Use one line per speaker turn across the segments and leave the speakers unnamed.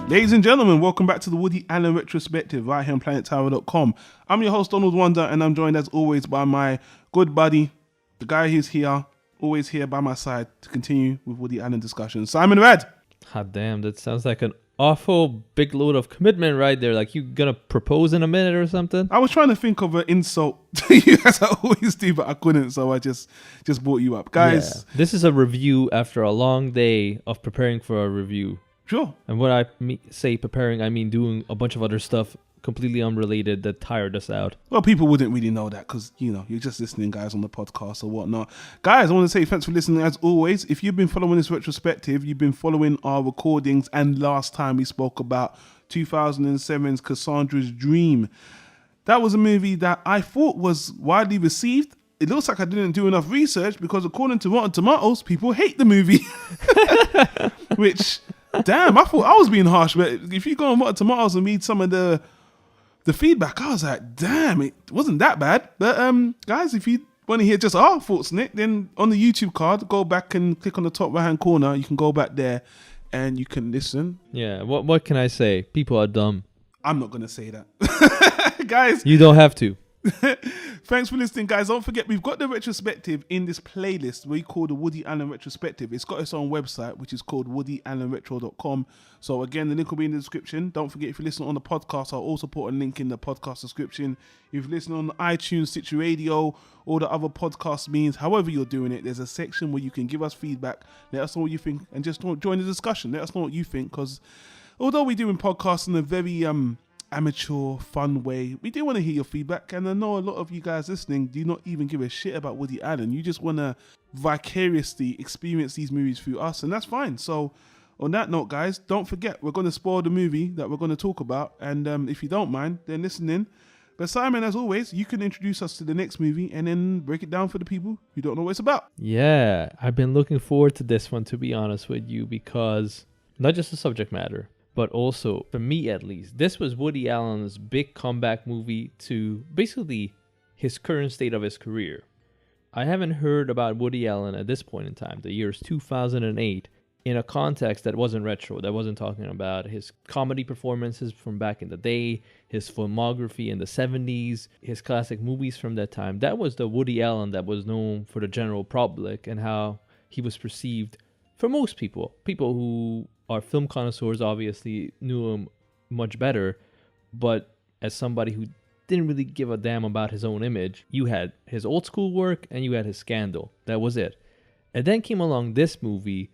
Ladies and gentlemen, welcome back to the Woody Allen Retrospective right here on planettyro.com. I'm your host, Donald Wonder, and I'm joined as always by my good buddy, the guy who's here, always here by my side to continue with Woody Allen discussions, Simon Red.
God damn, that sounds like an awful big load of commitment right there. Like you gonna propose in a minute or something?
I was trying to think of an insult to you as I always do, but I couldn't, so I just brought you up. Guys.
Yeah. This is a review after a long day of preparing for a review.
Sure.
And when I say preparing, I mean doing a bunch of other stuff completely unrelated that tired us out.
Well, people wouldn't really know that because, you know, you're just listening, guys, on the podcast or whatnot. Guys, I want to say thanks for listening as always. If you've been following this retrospective, you've been following our recordings, and last time we spoke about 2007's Cassandra's Dream. That was a movie that I thought was widely received. It looks like I didn't do enough research because according to Rotten Tomatoes, people hate the movie. Which, damn, I thought I was being harsh. But if you go on Rotten Tomatoes and read some of the feedback, I was like, damn, it wasn't that bad. But guys, if you want to hear just our thoughts on it, then on the YouTube card, go back and click on the top right hand corner. You can go back there and you can listen.
Yeah, what can I say? People are dumb.
I'm not going to say that. Guys.
You don't have to.
Thanks for listening, guys. Don't forget, we've got the retrospective in this playlist we call the Woody Allen Retrospective. It's got its own website, which is called WoodyAllenRetro.com. So again, the link will be in the description. Don't forget, if you listen on the podcast, I'll also put a link in the podcast description. If you listen on iTunes, Stitcher Radio, or the other podcast means, however you're doing it, there's a section where you can give us feedback, let us know what you think, and just join the discussion. Let us know what you think, because although we're doing podcasts in a very amateur, fun way, we do want to hear your feedback, and I know a lot of you guys listening do not even give a shit about Woody Allen. You just want to vicariously experience these movies through us, and that's fine. So on that note, guys, don't forget, we're going to spoil the movie that we're going to talk about, and if you don't mind, then listen in. But Simon, as always, you can introduce us to the next movie and then break it down for the people who don't know what it's about.
Yeah, I've been looking forward to this one, to be honest with you, because not just the subject matter, but also, for me at least, this was Woody Allen's big comeback movie to basically his current state of his career. I haven't heard about Woody Allen at this point in time, the year is 2008, in a context that wasn't retro, that wasn't talking about his comedy performances from back in the day, his filmography in the 70s, his classic movies from that time. That was the Woody Allen that was known for the general public and how he was perceived for most people. People who are film connoisseurs obviously knew him much better, but as somebody who didn't really give a damn about his own image, you had his old school work and you had his Scandal. That was it. And then came along this movie,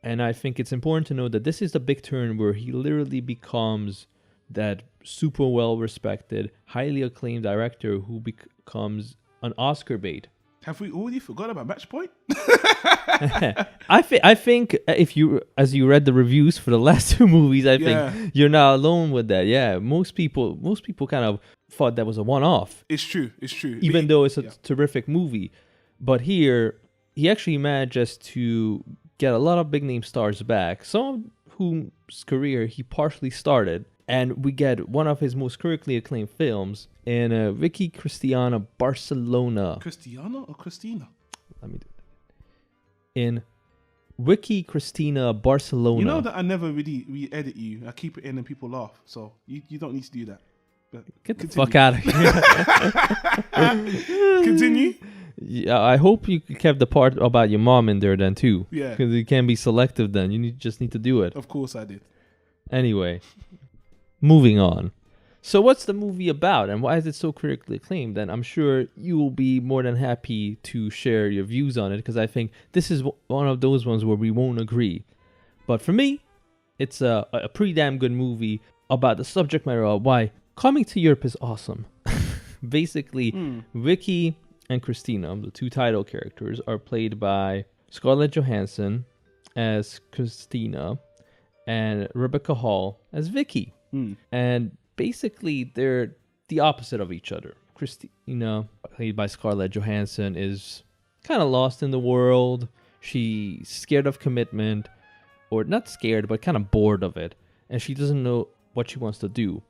and I think it's important to know that this is the big turn where he literally becomes that super well-respected, highly acclaimed director who becomes an Oscar bait.
Have we already forgot about Match Point?
I think if you, as you read the reviews for the last two movies, I think you're not alone with that. Yeah, most people kind of thought that was a one-off.
It's true.
Even though it's a terrific movie. But here, he actually manages to get a lot of big-name stars back, some of whose career he partially started. And we get one of his most critically acclaimed films in VICKY CHRISTINA BARCELONA.
Cristiano or Christina?
Let me do it. In VICKY CHRISTINA BARCELONA.
You know that I never really re-edit you. I keep it in and people laugh. So you don't need to do that. But
get the fuck out of
here. Continue.
Yeah, I hope you kept the part about your mom in there then too.
Yeah.
Because you can't be selective then. You just need to do it.
Of course I did.
Anyway. Moving on. So what's the movie about and why is it so critically acclaimed? And I'm sure you will be more than happy to share your views on it because I think this is one of those ones where we won't agree. But for me, it's a pretty damn good movie about the subject matter of why coming to Europe is awesome. Basically, Vicky and Christina, the two title characters, are played by Scarlett Johansson as Christina and Rebecca Hall as Vicky. And basically, they're the opposite of each other. Christina, played by Scarlett Johansson, is kind of lost in the world. She's scared of commitment, or not scared, but kind of bored of it. And she doesn't know what she wants to do.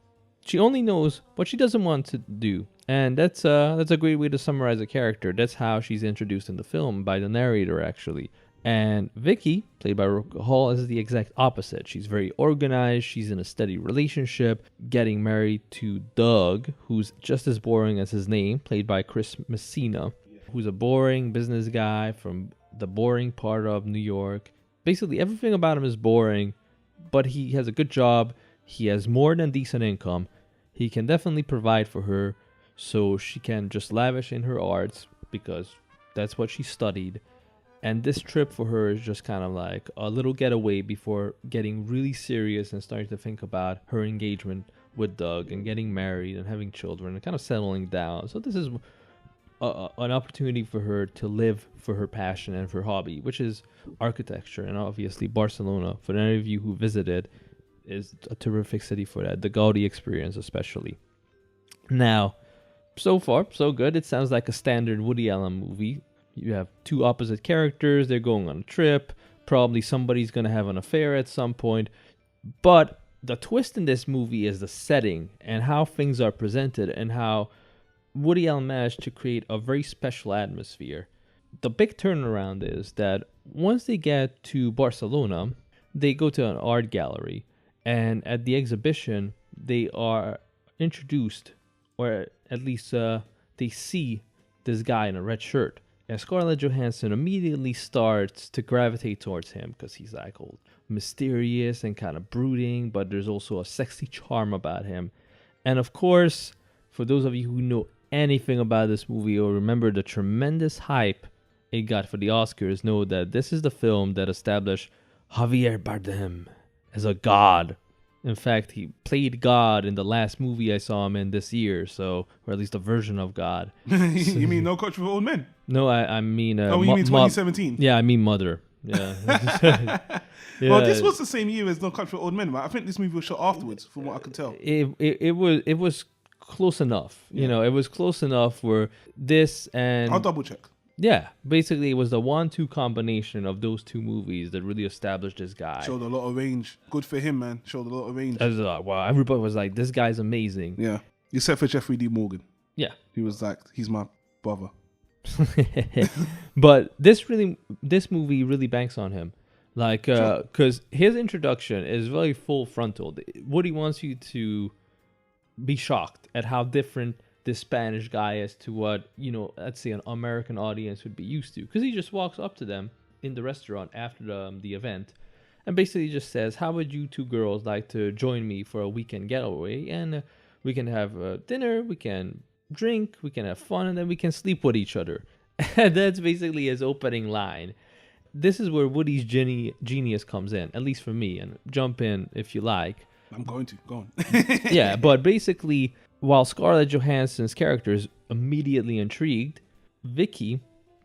She only knows what she doesn't want to do. And that's a great way to summarize a character. That's how she's introduced in the film by the narrator, actually. And Vicky, played by Rebecca Hall, is the exact opposite. She's very organized. She's in a steady relationship, getting married to Doug, who's just as boring as his name, played by Chris Messina, who's a boring business guy from the boring part of New York. Basically, everything about him is boring, but he has a good job. He has more than decent income. He can definitely provide for her, so she can just lavish in her arts because that's what she studied. And this trip for her is just kind of like a little getaway before getting really serious and starting to think about her engagement with Doug and getting married and having children and kind of settling down. So this is an opportunity for her to live for her passion and for hobby, which is architecture. And obviously Barcelona, for any of you who visited, is a terrific city for that. The Gaudi experience especially. Now, so far, so good. It sounds like a standard Woody Allen movie. You have two opposite characters. They're going on a trip. Probably somebody's going to have an affair at some point. But the twist in this movie is the setting and how things are presented and how Woody Allen managed to create a very special atmosphere. The big turnaround is that once they get to Barcelona, they go to an art gallery. And at the exhibition, they are introduced, or at least they see this guy in a red shirt. And Scarlett Johansson immediately starts to gravitate towards him because he's like old, mysterious and kind of brooding, but there's also a sexy charm about him. And of course, for those of you who know anything about this movie or remember the tremendous hype it got for the Oscars, know that this is the film that established Javier Bardem as a god. In fact, he played God in the last movie I saw him in this year, so, or at least a version of God.
You mean No Country for Old Men?
No, I mean...
you mean 2017?
Yeah, I mean Mother. Yeah. Yeah.
Well, this was the same year as No Country for Old Men, right? I think this movie was shot afterwards, from what I can tell.
It was close enough. Yeah. You know, it was close enough where this and...
I'll double check.
Yeah, basically it was the 1-2 combination of those two movies that really established this guy.
Showed a lot of range. Good for him, man. Showed a lot of range.
Wow, everybody was like, this guy's amazing.
Yeah, except for Jeffrey D. Morgan.
Yeah.
He was like, he's my brother.
But this movie really banks on him. Like, because his introduction is very full frontal. Woody wants you to be shocked at how different this Spanish guy is to what, you know, let's say an American audience would be used to. Because he just walks up to them in the restaurant after the event and basically just says, how would you two girls like to join me for a weekend getaway? And we can have dinner, we can drink, we can have fun, and then we can sleep with each other. And that's basically his opening line. This is where Woody's genius comes in, at least for me. And jump in if you like.
I'm going to. Go on.
Yeah, but basically... While Scarlett Johansson's character is immediately intrigued, Vicky,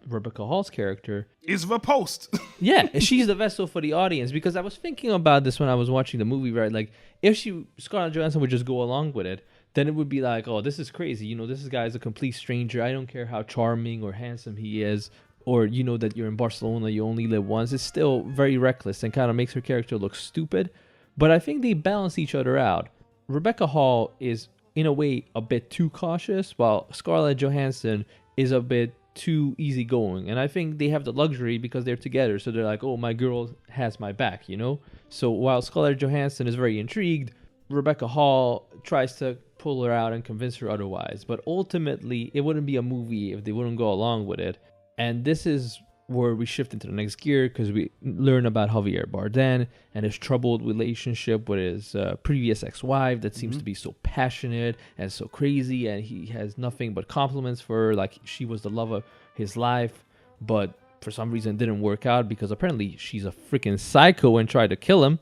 Rebecca Hall's character...
is repulsed.
Yeah, she's the vessel for the audience. Because I was thinking about this when I was watching the movie, right? Like, if Scarlett Johansson would just go along with it, then it would be like, oh, this is crazy. You know, this guy is a complete stranger. I don't care how charming or handsome he is. Or, you know, that you're in Barcelona, you only live once. It's still very reckless and kind of makes her character look stupid. But I think they balance each other out. Rebecca Hall is... in a way, a bit too cautious, while Scarlett Johansson is a bit too easygoing. And I think they have the luxury because they're together. So they're like, oh, my girl has my back, you know? So while Scarlett Johansson is very intrigued, Rebecca Hall tries to pull her out and convince her otherwise. But ultimately, it wouldn't be a movie if they wouldn't go along with it. And this is where we shift into the next gear because we learn about Javier Bardem and his troubled relationship with his previous ex-wife that seems to be so passionate and so crazy, and he has nothing but compliments for her, like she was the love of his life, but for some reason it didn't work out because apparently she's a freaking psycho and tried to kill him.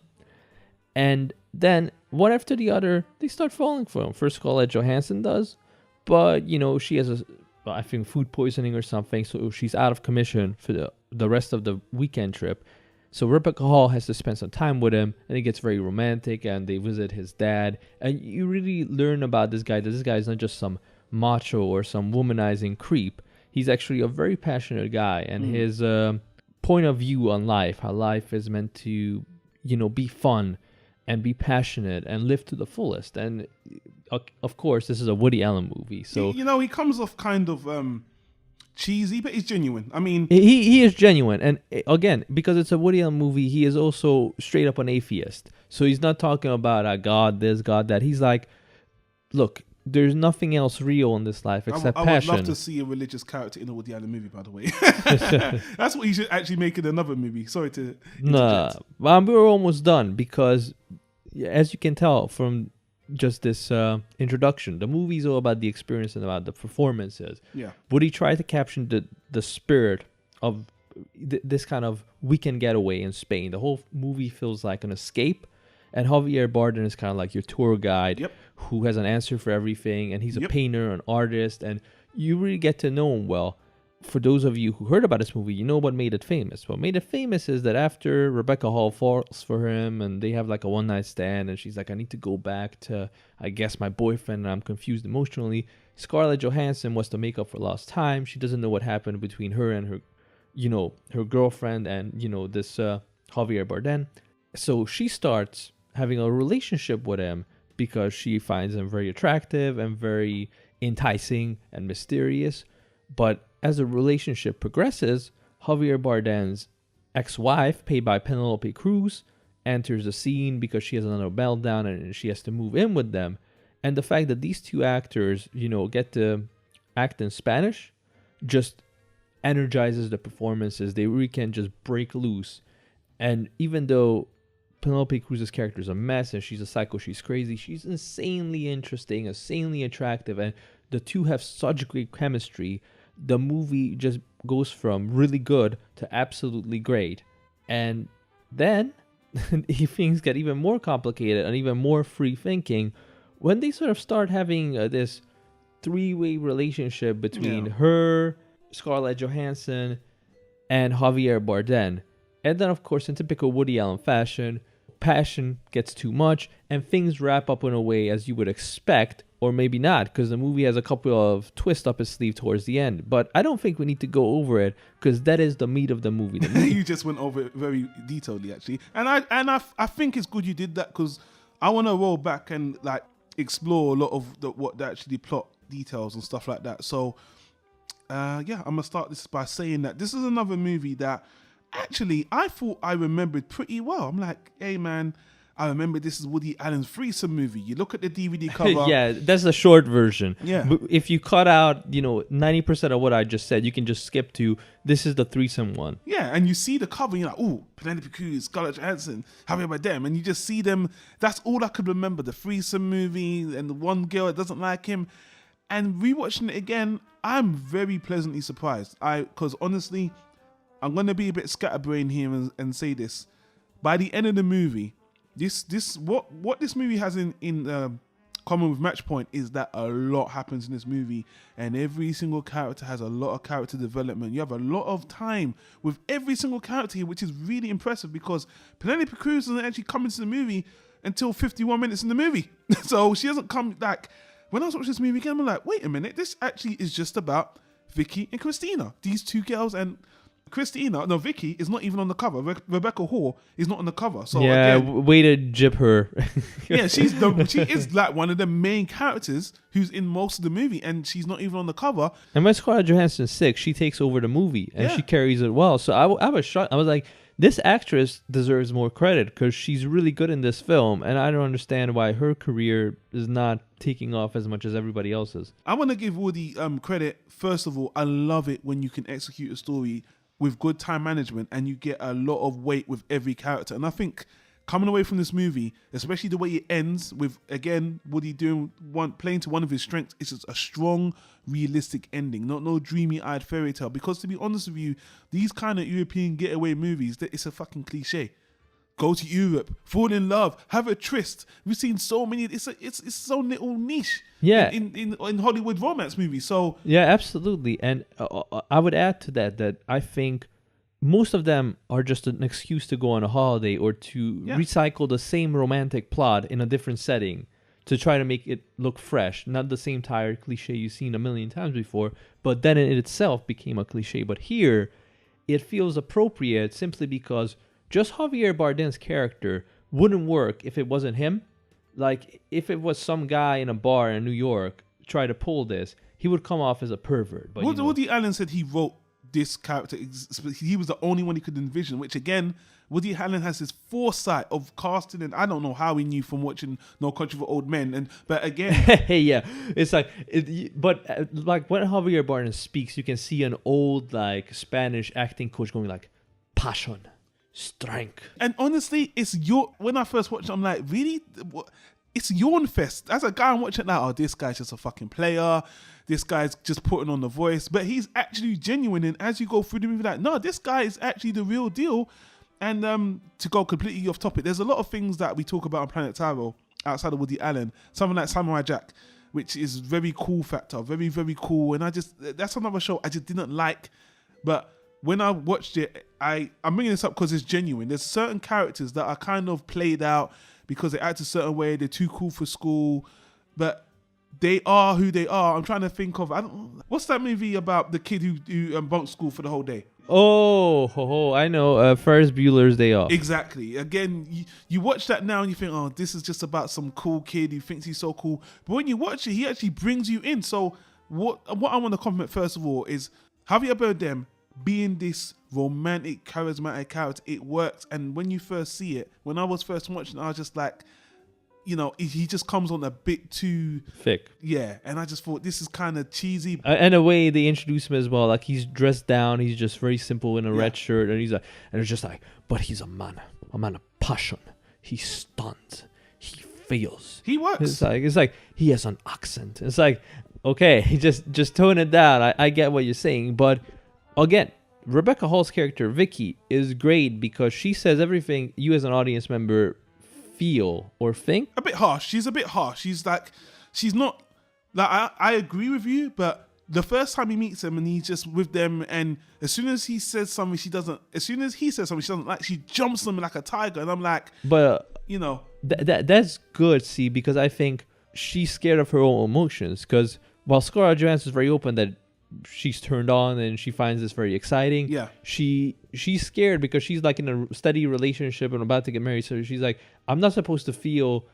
And then one after the other, they start falling for him. First Scarlett Johansson does, but you know, she has I think food poisoning or something, so she's out of commission for the rest of the weekend trip. So Rebecca Hall has to spend some time with him, and it gets very romantic, and they visit his dad. And you really learn about this guy, that this guy is not just some macho or some womanizing creep. He's actually a very passionate guy, and his point of view on life, how life is meant to, you know, be fun and be passionate and live to the fullest. And of course, this is a Woody Allen movie, so
you know, he comes off kind of cheesy, but it's genuine. I mean,
he is genuine, and again, because it's a Woody Allen movie, he is also straight up an atheist. So he's not talking about God this, God that. He's like, look, there's nothing else real in this life except passion.
I would love to see a religious character in a Woody Allen movie, by the way. That's what you should actually make in another movie. Sorry to interject.
We're almost done, because as you can tell from just this introduction, the movie's all about the experience and about the performances.
Yeah.
Woody tried to capture the spirit of this kind of weekend getaway in Spain. The whole movie feels like an escape. And Javier Bardem is kind of like your tour guide who has an answer for everything. And he's a painter, an artist. And you really get to know him well. For those of you who heard about this movie, you know what made it famous. What made it famous is that after Rebecca Hall falls for him and they have like a one-night stand and she's like, I need to go back to, I guess, my boyfriend and I'm confused emotionally. Scarlett Johansson wants to make up for lost time. She doesn't know what happened between her and her, her girlfriend and, this Javier Bardem. So she starts having a relationship with him because she finds him very attractive and very enticing and mysterious. But as the relationship progresses, Javier Bardem's ex-wife, played by Penelope Cruz, enters the scene because she has another meltdown and she has to move in with them. And the fact that these two actors, get to act in Spanish just energizes the performances. They really can just break loose. And even though Penelope Cruz's character is a mess and she's a psycho, she's crazy, she's insanely interesting, insanely attractive, and the two have such great chemistry. The movie just goes from really good to absolutely great. And then things get even more complicated and even more free thinking when they sort of start having this three-way relationship between her, Scarlett Johansson, and Javier Bardem. And then, of course, in typical Woody Allen fashion, passion gets too much and things wrap up in a way as you would expect, or maybe not, because the movie has a couple of twists up its sleeve towards the end. But I don't think we need to go over it, because that is the meat of the movie.
You just went over it very detailedly, actually. And I think it's good you did that, because I want to roll back and like explore a lot of what actually plot details and stuff like that. So I'm going to start this by saying that this is another movie that actually I thought I remembered pretty well. I'm like, hey man, I remember this is Woody Allen's threesome movie. You look at the DVD cover.
Yeah, that's the short version.
Yeah.
But if you cut out, 90% of what I just said, you can just skip to this is the threesome one.
Yeah, and you see the cover, and you're like, ooh, Penelope Cruz, Scarlett Johansson, Javier Bardem, and you just see them. That's all I could remember, the threesome movie and the one girl that doesn't like him. And rewatching it again, I'm very pleasantly surprised. Because honestly, I'm going to be a bit scatterbrained here and say this. By the end of the movie, what this movie has in common with Match Point is that a lot happens in this movie, and every single character has a lot of character development. You have a lot of time with every single character here, which is really impressive, because Penelope Cruz doesn't actually come into the movie until 51 minutes in the movie. So she doesn't come back. When I was watching this movie again, I'm like, wait a minute, this actually is just about Vicky and Christina. These two girls, and Vicky is not even on the cover. Rebecca Hall is not on the cover. So again,
way to jib her.
Yeah, she is like one of the main characters who's in most of the movie, and she's not even on the cover.
And when Scarlett Johansson's sick, she takes over the movie and she carries it well. So I was shocked. I was like, this actress deserves more credit because she's really good in this film, and I don't understand why her career is not taking off as much as everybody else's.
I want to give Woody credit. First of all, I love it when you can execute a story with good time management and you get a lot of weight with every character. And I think coming away from this movie, especially the way it ends with, again, Woody playing to one of his strengths, is just a strong, realistic ending, not no dreamy-eyed fairy tale. Because to be honest with you, these kind of European getaway movies, it's a fucking cliche. Go to Europe, fall in love, have a tryst. We've seen so many. It's so little niche.
Yeah.
In Hollywood romance movies. So
yeah, absolutely. And I would add to that I think most of them are just an excuse to go on a holiday or to recycle the same romantic plot in a different setting to try to make it look fresh. Not the same tired cliche you've seen a million times before, but then it itself became a cliche. But here, it feels appropriate simply because just Javier Bardem's character wouldn't work if it wasn't him. Like, if it was some guy in a bar in New York try to pull this, he would come off as a pervert. But
Woody Allen said he wrote this character. He was the only one he could envision, which again, Woody Allen has this foresight of casting, and I don't know how he knew from watching No Country for Old Men. But again,
yeah, it's like, like when Javier Bardem speaks, you can see an old like Spanish acting coach going like, passion, strength.
And honestly, when I first watched it, I'm like, really? It's yawn fest. As a guy, I'm watching it now. Oh, this guy's just a fucking player. This guy's just putting on the voice, but he's actually genuine. And as you go through the movie, like, no, this guy is actually the real deal. And to go completely off topic, there's a lot of things that we talk about on Planet Tyro outside of Woody Allen. Something like Samurai Jack, which is very cool factor, very, very cool. And that's another show I just didn't like. But when I watched it, I'm bringing this up because it's genuine. There's certain characters that are kind of played out because they act a certain way. They're too cool for school, but they are who they are. I'm trying to think of, what's that movie about the kid who bunked school for the whole day?
I know. Ferris Bueller's Day Off.
Exactly. Again, you watch that now and you think, oh, this is just about some cool kid who thinks he's so cool. But when you watch it, he actually brings you in. So what I want to compliment first of all is Javier Bardem being this romantic, charismatic character. It works. And when you first see it, when I was first watching it, I was just like, he just comes on a bit too
thick.
Yeah, and I just thought this is kind of cheesy.
And the way they introduce him as well, like he's dressed down, he's just very simple in a red shirt, and it's just like, but he's a man of passion. He stuns, he feels,
he works.
It's like he has an accent. It's like, okay, just tone it down. I get what you're saying, but again, Rebecca Hall's character Vicky is great because she says everything you as an audience member feel or think.
A bit harsh. She's a bit harsh. She's not like, I agree with you, but the first time he meets them and he's just with them, and as soon as he says something she doesn't like, she jumps them like a tiger, and I'm like,
but that's good, see, because I think she's scared of her own emotions, because while Scarlett Johansson is very open that she's turned on and she finds this very exciting.
Yeah.
She's scared because she's like in a steady relationship and about to get married. So she's like, I'm not supposed to feel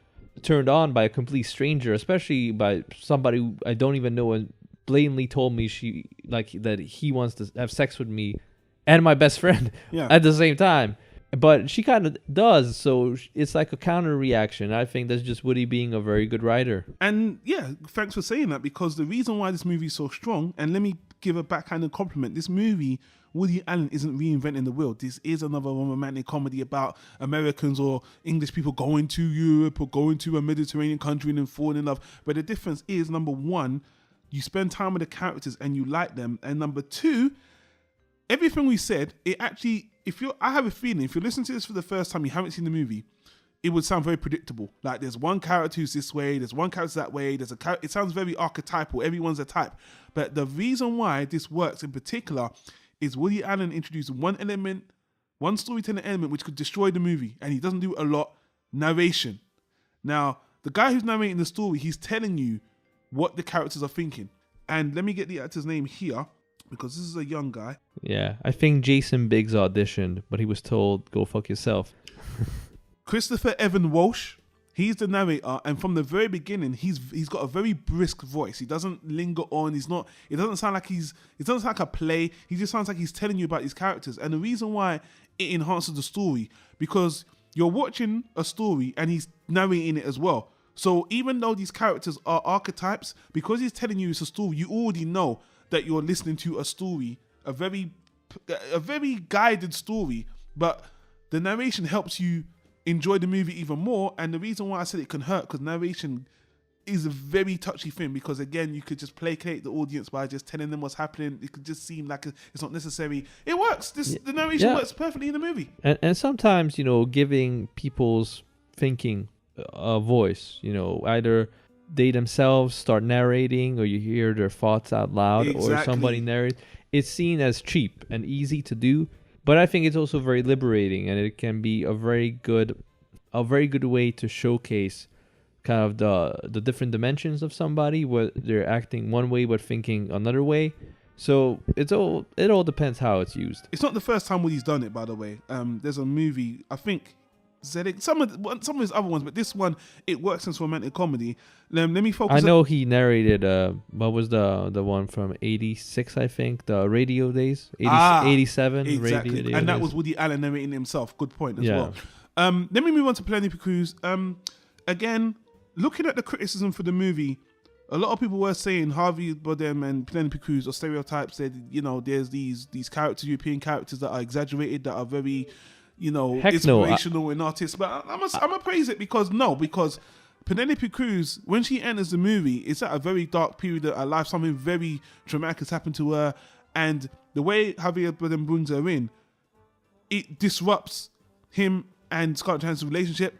turned on by a complete stranger, especially by somebody who I don't even know and blatantly told me that he wants to have sex with me and my best friend at the same time. But she kind of does, so it's like a counter reaction. I think that's just Woody being a very good writer. And
yeah, thanks for saying that, because the reason why this movie is so strong, and let me give a backhanded compliment, this movie, Woody Allen isn't reinventing the wheel. This is another romantic comedy about Americans or English people going to Europe or going to a Mediterranean country and then falling in love. But the difference is, number one, you spend time with the characters and you like them. And number two, everything we said, it actually, I have a feeling, if you're listening to this for the first time, you haven't seen the movie, it would sound very predictable. Like there's one character who's this way, there's one character that way, it sounds very archetypal, everyone's a type. But the reason why this works in particular is Woody Allen introduced one storytelling element which could destroy the movie, and he doesn't do a lot: narration. Now, the guy who's narrating the story, he's telling you what the characters are thinking. And let me get the actor's name here, because this is a young guy. Yeah, I think Jason Biggs auditioned, but he was told, go fuck yourself. Christopher Evan Walsh, he's the narrator, and from the very beginning, he's got a very brisk voice. He doesn't linger on. It doesn't sound like a play. He just sounds like he's telling you about these characters. And the reason why it enhances the story, because you're watching a story and he's narrating it as well. So even though these characters are archetypes, because he's telling you it's a story, you already know that you're listening to a story, a very guided story, but the narration helps you enjoy the movie even more. And the reason why I said it can hurt, because narration is a very touchy thing, because again, you could just placate the audience by just telling them what's happening. It could just seem like it's not necessary. It works. The narration works perfectly in the movie. And sometimes, giving people's thinking a voice, either they themselves start narrating or you hear their thoughts out loud, or somebody narrates. It's seen as cheap and easy to do, but I think it's also very liberating, and it can be a very good way to showcase kind of the different dimensions of somebody, where they're acting one way but thinking another way. So it all depends how it's used. It's not the first time Woody's done it, by the way. There's a movie, I think Zedek. Some of his other ones, but this one it works as romantic comedy. Let me focus.
I know he narrated. What was the one from '86? I think the Radio Days. 87.
Exactly,
Radio
and that
Days.
was Woody Allen narrating himself. Good point as
Yeah.
well. Let me move on to Penelope Cruz. Again, looking at the criticism for the movie, a lot of people were saying Harvey Bardem and Penelope Cruz are stereotypes. Said, you know, there's these characters, European characters that are exaggerated, that are very, you know,
Heck no.
inspirational in artists. But I'm gonna praise it because Penelope Cruz, when she enters the movie, it's at a very dark period of her life. Something very traumatic has happened to her, and the way Javier Bardem brings her in, it disrupts him and Scarlett Johansson's relationship.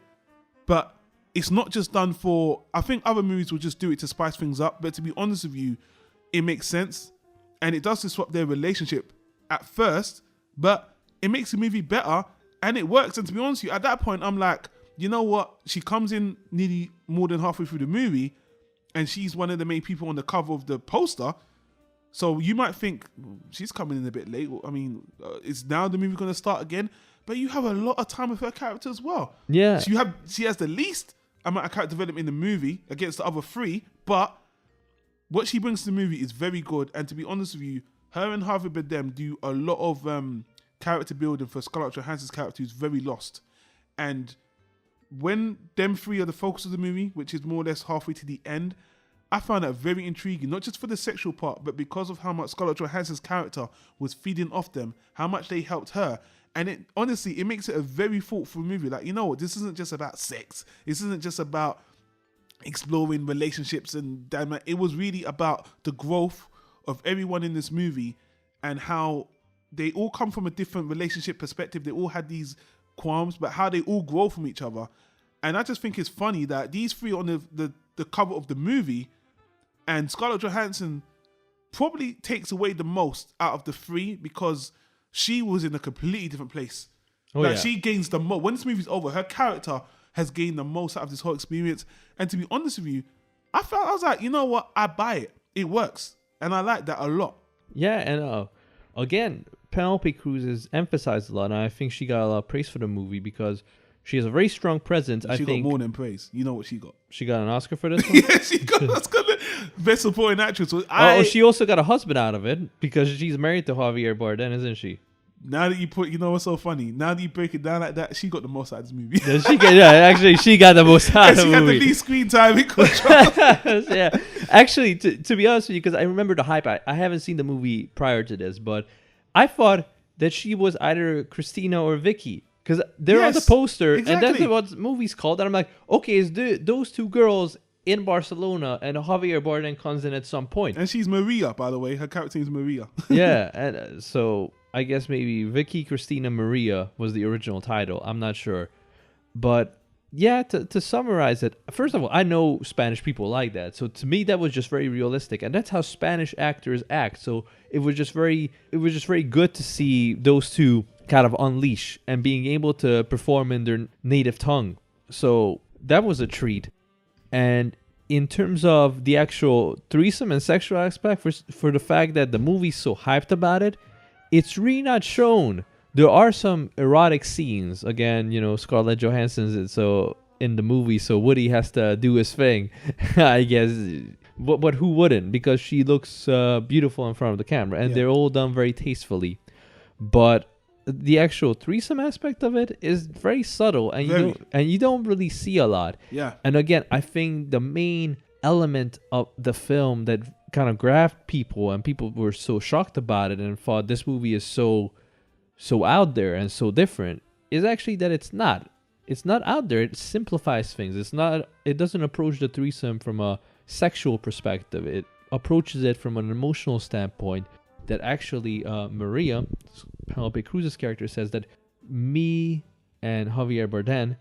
But it's not just done for, I think other movies will just do it to spice things up, but to be honest with you, it makes sense, and it does disrupt their relationship at first, but it makes the movie better, and it works. And to be honest with you, at that point, I'm like, you know what? She comes in nearly more than halfway through the movie, and she's one of the main people on the cover of the poster. So you might think she's coming in a bit late. I mean, is now the movie going to start again? But you have a lot of time with her character as well.
Yeah.
So she has the least amount of character development in the movie against the other three, but what she brings to the movie is very good. And to be honest with you, her and Harvey Bardem do a lot of character building for Scarlett Johansson's character, who's very lost. And when them three are the focus of the movie, which is more or less halfway to the end, I found that very intriguing, not just for the sexual part, but because of how much Scarlett Johansson's character was feeding off them, how much they helped her. And it honestly, it makes it a very thoughtful movie. Like, you know what, this isn't just about sex. This isn't just about exploring relationships and damn it. It was really about the growth of everyone in this movie and how they all come from a different relationship perspective. They all had these qualms, but how they all grow from each other. And I just think it's funny that these three on the cover of the movie, and Scarlett Johansson probably takes away the most out of the three because she was in a completely different place. She gains the most. When this movie's over, her character has gained the most out of this whole experience. And to be honest with you, I was like, you know what? I buy it. It works. And I like that a lot.
Yeah, and again, Penelope Cruz is emphasized a lot, and I think she got a lot of praise for the movie because she has a very strong presence.
She got more than praise. You know what she got?
She got an Oscar for this one?
Yeah, she got an Oscar. Best supporting actress.
She also got a husband out of it because she's married to Javier Bardem, isn't she?
Now that you know what's so funny? Now that you break it down like that, she got the most out of this movie.
She got the most out of the movie.
She got the least screen time in control.
Yeah, actually, to be honest with you, because I remember the hype. I haven't seen the movie prior to this, but I thought that she was either Christina or Vicky because they're on the poster,
exactly.
And that's what the movie's called. And I'm like, okay, is those two girls in Barcelona, and Javier Bardem comes in at some point.
And she's Maria, by the way. Her character is Maria.
Yeah, and so I guess maybe Vicky Cristina Maria was the original title. I'm not sure. But yeah, to summarize it, first of all, I know Spanish people like that. So to me, that was just very realistic. And that's how Spanish actors act. So it was just very good to see those two kind of unleash and being able to perform in their native tongue. So that was a treat. And in terms of the actual threesome and sexual aspect, for the fact that the movie's so hyped about it, it's really not shown. There are some erotic scenes. Again, you know, Scarlett Johansson's so in the movie, so Woody has to do his thing, I guess. But who wouldn't? Because she looks beautiful in front of the camera, and they're all done very tastefully. But the actual threesome aspect of it is very subtle, and you don't really see a lot.
Yeah.
And again, I think the main element of the film that kind of grabbed people, and people were so shocked about it and thought this movie is so out there and so different, is actually that it's not out there. It simplifies things. It doesn't approach the threesome from a sexual perspective. It approaches it from an emotional standpoint. That actually Maria, Penelope Cruz's character, says that me and Javier Bardem,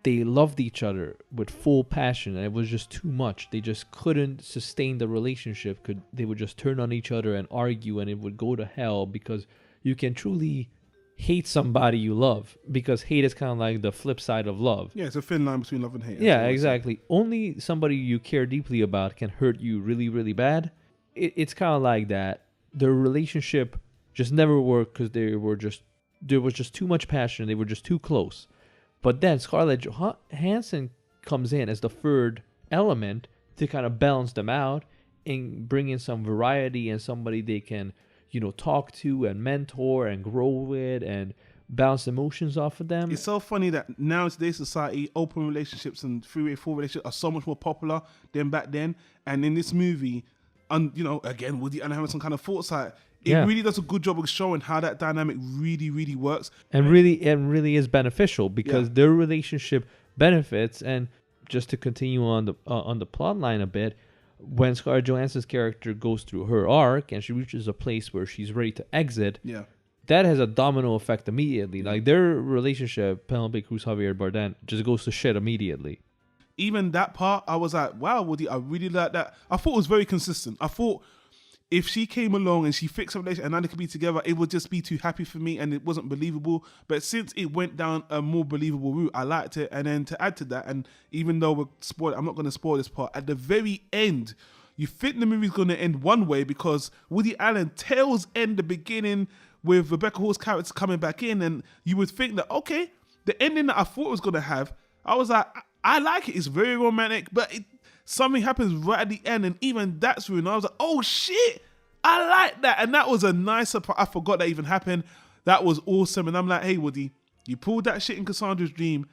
they loved each other with full passion, and it was just too much. They just couldn't sustain the relationship. They would just turn on each other and argue, and it would go to hell, because you can truly hate somebody you love, because hate is kind of like the flip side of love.
Yeah, it's a thin line between love and hate.
Yeah, exactly. Only somebody you care deeply about can hurt you really, really bad. It's kind of like that. Their relationship just never worked because there was just too much passion. They were just too close. But then Scarlett Johansson comes in as the third element to kind of balance them out and bring in some variety and somebody they can, talk to and mentor and grow with and bounce emotions off of them.
It's so funny that now in today's society, open relationships and three-way, four relationships are so much more popular than back then. And in this movie, again, Woody Allen having some kind of foresight, it really does a good job of showing how that dynamic really, really works.
And really is beneficial because their relationship benefits. And just to continue on the plot line a bit, when Scarlett Johansson's character goes through her arc and she reaches a place where she's ready to exit, that has a domino effect immediately. Like their relationship, Penelope Cruz, Javier Bardem, just goes to shit immediately.
Even that part, I was like, wow, Woody, I really like that. I thought it was very consistent. I thought if she came along and she fixed a relationship and now they could be together, it would just be too happy for me and it wasn't believable. But since it went down a more believable route, I liked it. And then to add to that, and even though I'm not going to spoil this part, at the very end, you think the movie's going to end one way because Woody Allen tails end the beginning with Rebecca Hall's character coming back in, and you would think that, okay, the ending that I thought it was going to have, I was like, I like it. It's very romantic, but something happens right at the end, and even that's ruined. I was like, oh shit, I like that. And that was a nice surprise. I forgot that even happened. That was awesome. And I'm like, hey, Woody, you pulled that shit in Cassandra's dream.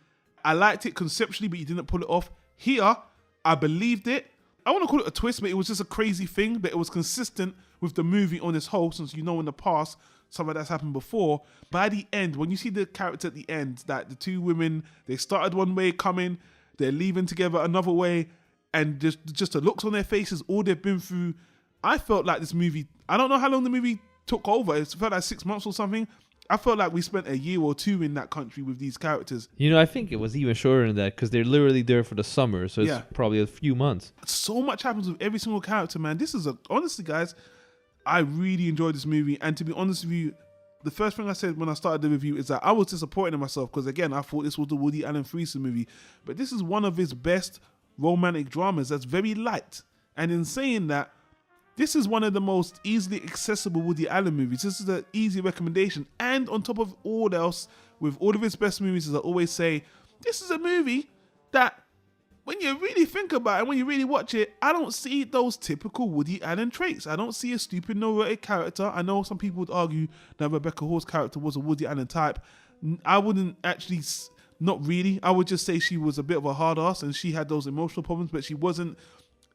I liked it conceptually, but you didn't pull it off. Here, I believed it. I want to call it a twist, but it was just a crazy thing, but it was consistent with the movie on its whole, since in the past, something that's happened before. By the end, when you see the character at the end, that the two women, they started one way coming, they're leaving together another way, and just the looks on their faces, all they've been through, I felt like this movie, I don't know how long the movie took over, it felt like 6 months or something. I felt like we spent a year or two in that country with these characters.
I think it was even shorter than that because they're literally there for the summer, so it's probably a few months.
So much happens with every single character, man. This is honestly, guys, I really enjoyed this movie. And to be honest with you, the first thing I said when I started the review is that I was disappointed in myself because, again, I thought this was the Woody Allen threesome movie. But this is one of his best romantic dramas that's very light. And in saying that, this is one of the most easily accessible Woody Allen movies. This is an easy recommendation. And on top of all else, with all of his best movies, as I always say, this is a movie that, when you really think about it, when you really watch it, I don't see those typical Woody Allen traits. I don't see a stupid, neurotic character. I know some people would argue that Rebecca Hall's character was a Woody Allen type. I wouldn't actually, not really. I would just say she was a bit of a hard ass and she had those emotional problems, but she wasn't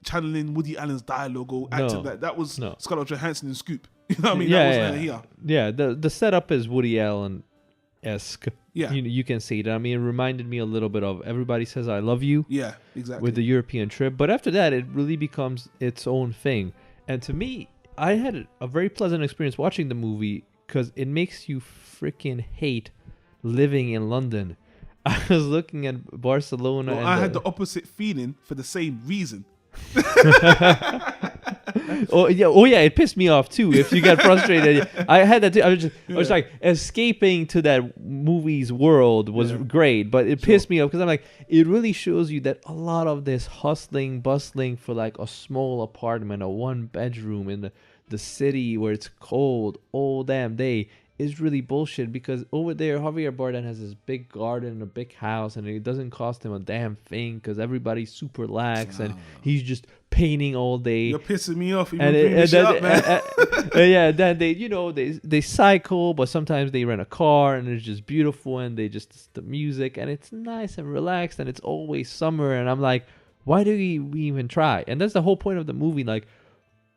channeling Woody Allen's dialogue or acting. That was Scarlett Johansson in Scoop. You know what I mean? That was here.
Yeah, the setup is Woody Allen-esque.
Yeah.
You can see that. I mean, it reminded me a little bit of Everybody Says I Love You.
Yeah, exactly.
With the European trip. But after that, it really becomes its own thing. And to me, I had a very pleasant experience watching the movie because it makes you freaking hate living in London. I was looking at Barcelona.
Well, I had the opposite feeling for the same reason.
Oh yeah, it pissed me off too. If you get frustrated, I had that too. I was like, escaping to that movie's world was great, but it pissed me off because I'm like, it really shows you that a lot of this hustling, bustling for like a small apartment, a 1-bedroom in the city where it's cold all damn day is really bullshit, because over there Javier Bardem has this big garden and a big house and it doesn't cost him a damn thing because everybody's super lax and he's just painting all day.
You're pissing me off.
Then they cycle, but sometimes they rent a car and it's just beautiful and the music and it's nice and relaxed and it's always summer, and I'm like, why do we even try? And that's the whole point of the movie. Like,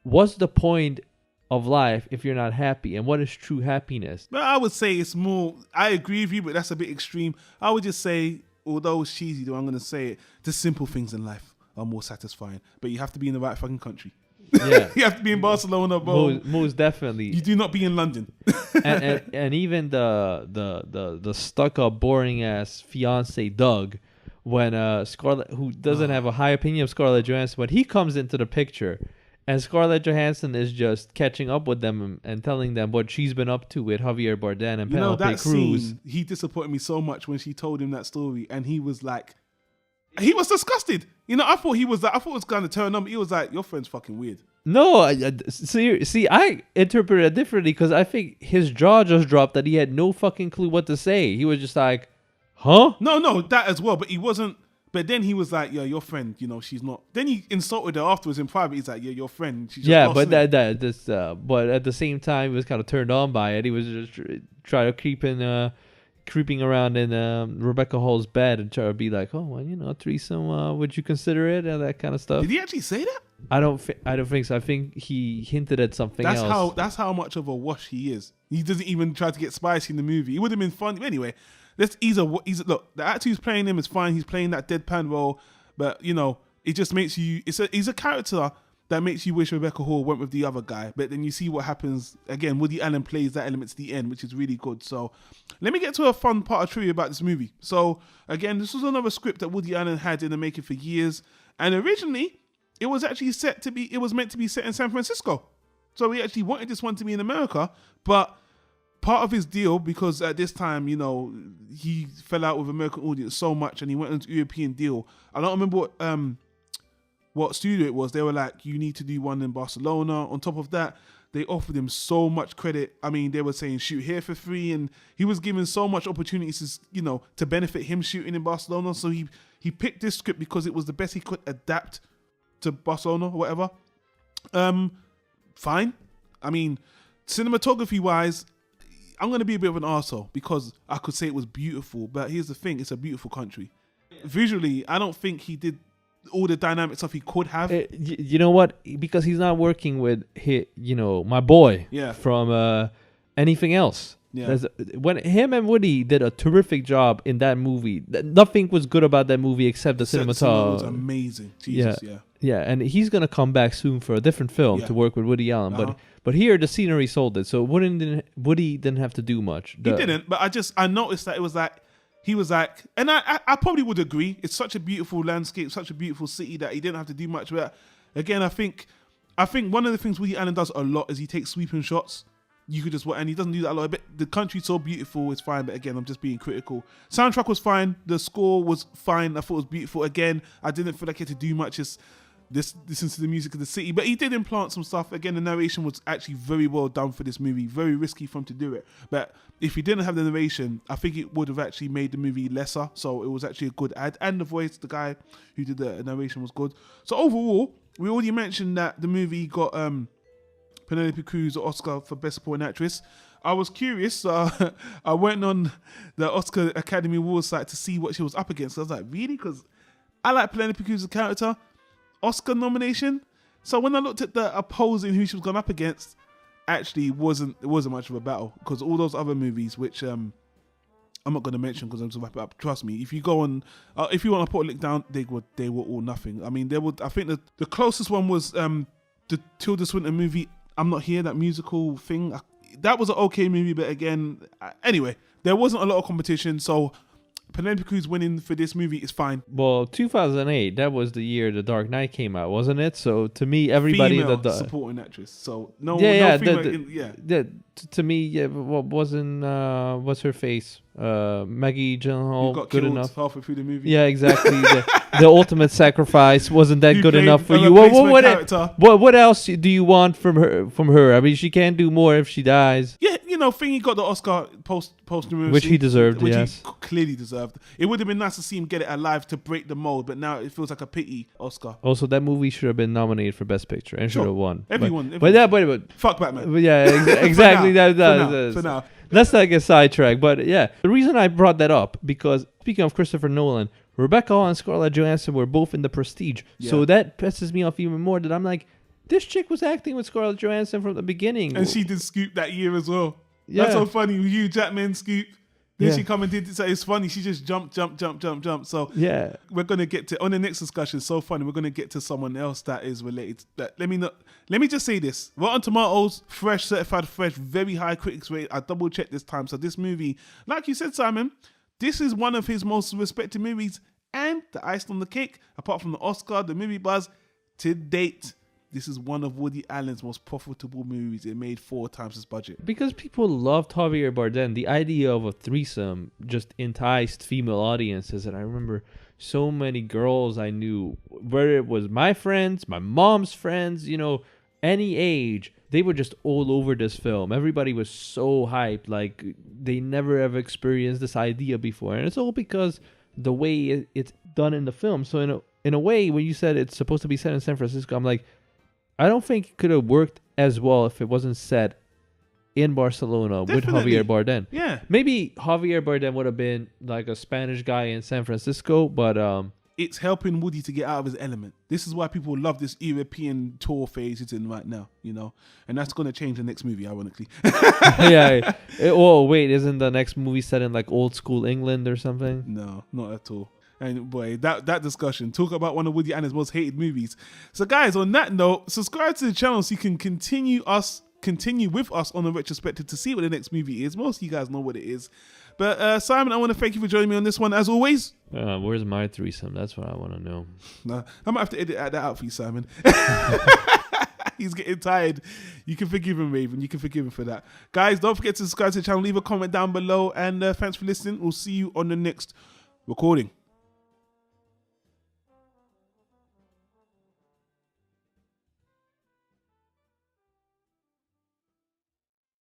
what's the point of life if you're not happy, and what is true happiness?
Well, I would say it's more, I agree with you, but that's a bit extreme. I would just say, although it's cheesy, though I'm going to say it, the simple things in life are more satisfying, but you have to be in the right fucking country. Yeah. You have to be in Barcelona, bro.
Most definitely.
You do not be in London.
and even the stuck up, boring ass fiance Doug, when Scarlett, who doesn't have a high opinion of Scarlett Johansson, but he comes into the picture. And Scarlett Johansson is just catching up with them and telling them what she's been up to with Javier Bardem and Penelope Cruz.
Scene, he disappointed me so much when she told him that story, and he was like, he was disgusted. I thought it was going to turn on. He was like, your friend's fucking weird.
No, see, I interpreted it differently because I think his jaw just dropped that he had no fucking clue what to say. He was just like, huh?
No, that as well. But he wasn't. But then he was like, "Yeah, your friend. You know, she's not." Then he insulted her afterwards in private. He's like, "Yeah, your friend. She's just
Yeah,
lost
but
it."
but at the same time, he was kind of turned on by it. He was just trying to creeping around in Rebecca Hall's bed and try to be like, oh, well, you know, threesome. Would you consider it and that kind of stuff?
Did he actually say that?
I don't think so. I think he hinted at something else.
That's how much of a wash he is. He doesn't even try to get spicy in the movie. It would have been fun anyway. He's look. The actor who's playing him is fine. He's playing that deadpan role, but you know, it just makes you. He's a character that makes you wish Rebecca Hall went with the other guy. But then you see what happens again. Woody Allen plays that element to the end, which is really good. So let me get to a fun part of trivia about this movie. So again, this was another script that Woody Allen had in the making for years, and originally it was actually meant to be set in San Francisco. So he actually wanted this one to be in America, but part of his deal, because at this time, you know, he fell out with American audience so much and he went into European deal. I don't remember what studio it was. They were like, you need to do one in Barcelona. On top of that, they offered him so much credit. I mean, they were saying shoot here for free, and he was given so much opportunities, you know, to benefit him shooting in Barcelona. So he picked this script because it was the best he could adapt to Barcelona or whatever. Fine. I mean, cinematography wise, I'm going to be a bit of an arsehole because I could say it was beautiful, but here's the thing, it's a beautiful country. Visually, I don't think he did all the dynamic stuff he could have.
You know what? Because he's not working with, my boy from anything else. Yeah. When him and Woody did a terrific job in that movie, nothing was good about that movie except the cinematography. It was
amazing. Jesus,
yeah, and he's gonna come back soon for a different film to work with Woody Allen. But here the scenery sold it, so Woody didn't have to do much.
He didn't, but I noticed that it was like he was like, and I probably would agree. It's such a beautiful landscape, such a beautiful city that he didn't have to do much. But again, I think one of the things Woody Allen does a lot is he takes sweeping shots. You could just, and he doesn't do that a lot. But the country's so beautiful, it's fine. But again, I'm just being critical. Soundtrack was fine. The score was fine. I thought it was beautiful. Again, I didn't feel like he had to do much. Just listen to the music of the city. But he did implant some stuff. Again, the narration was actually very well done for this movie. Very risky for him to do it. But if he didn't have the narration, I think it would have actually made the movie lesser. So it was actually a good ad. And the voice, the guy who did the narration was good. So overall, we already mentioned that the movie got Penelope Cruz the Oscar for Best Supporting Actress. I was curious. I went on the Oscar Academy Awards site to see what she was up against. I was like, really? Because I like Penelope Cruz's character. Oscar nomination. So when I looked at the opposing who she was going up against, actually it wasn't much of a battle, because all those other movies, which I'm not going to mention because I'm just wrap it up. Trust me, if you go on, if you want to put a link down, they were all nothing. I mean, I think the closest one was the Tilda Swinton movie, I'm Not Here, that musical thing. That was an okay movie, but again, anyway, there wasn't a lot of competition, so Penelope Cruz winning for this movie is fine.
Well, 2008, that was the year The Dark Knight came out, wasn't it? So to me, everybody
female supporting actress. So no female.
To me, what wasn't what's her face? Maggie Gyllenhaal
got
good
killed
enough
halfway through the movie.
Yeah, exactly. The ultimate sacrifice wasn't that good enough for you. What else do you want from her? I mean, she can't do more if she dies.
Yeah, Thingy got the Oscar posthumously,
which he deserved.
Which
yes,
he clearly deserved. It would have been nice to see him get it alive to break the mold, but now it feels like a pity Oscar.
Also, that movie should have been nominated for Best Picture and should have won.
Everyone.
But
fuck Batman.
But yeah, exactly.
For now.
Let's not get sidetracked. But yeah, the reason I brought that up, because speaking of Christopher Nolan, Rebecca Hall and Scarlett Johansson were both in The Prestige. Yeah. So that pisses me off even more, that I'm like, this chick was acting with Scarlett Johansson from the beginning.
And she did Scoop that year as well. Yeah. That's so funny. Hugh Jackman, Scoop. Then she come and did it. So it's funny. She just jumped. So
yeah,
we're going to get to, on the next discussion, so funny, we're going to get to someone else that is related. Let me just say this. Rotten Tomatoes, fresh, certified fresh, very high critics rate. I double checked this time. So this movie, like you said, Simon, this is one of his most respected movies, and the icing on the cake, apart from the Oscar, the movie buzz, to date, this is one of Woody Allen's most profitable movies. It made 4 times his budget.
Because people loved Javier Bardem. The idea of a threesome just enticed female audiences. And I remember so many girls I knew, whether it was my friends, my mom's friends, any age, they were just all over this film. Everybody was so hyped, like they never ever experienced this idea before, and it's all because the way it's done in the film. So in a way, when you said it's supposed to be set in San Francisco, I'm like, I don't think it could have worked as well if it wasn't set in Barcelona
Definitely.
with Javier Bardem.
Yeah.
Maybe Javier Bardem would have been like a Spanish guy in San Francisco, but
It's helping Woody to get out of his element. This is why people love this European tour phase he's in right now, you know? And that's going to change the next movie, ironically.
yeah. Oh, wait, isn't the next movie set in like old school England or something?
No, not at all. And boy, that discussion, talk about one of Woody Allen's most hated movies. So guys, on that note, subscribe to the channel so you can continue with us on the retrospective to see what the next movie is. Most of you guys know what it is. But Simon, I want to thank you for joining me on this one as always.
Where's my threesome? That's what I want to know.
Nah, I might have to edit that out for you, Simon. He's getting tired. You can forgive him, Raven. You can forgive him for that. Guys, don't forget to subscribe to the channel. Leave a comment down below. And thanks for listening. We'll see you on the next recording.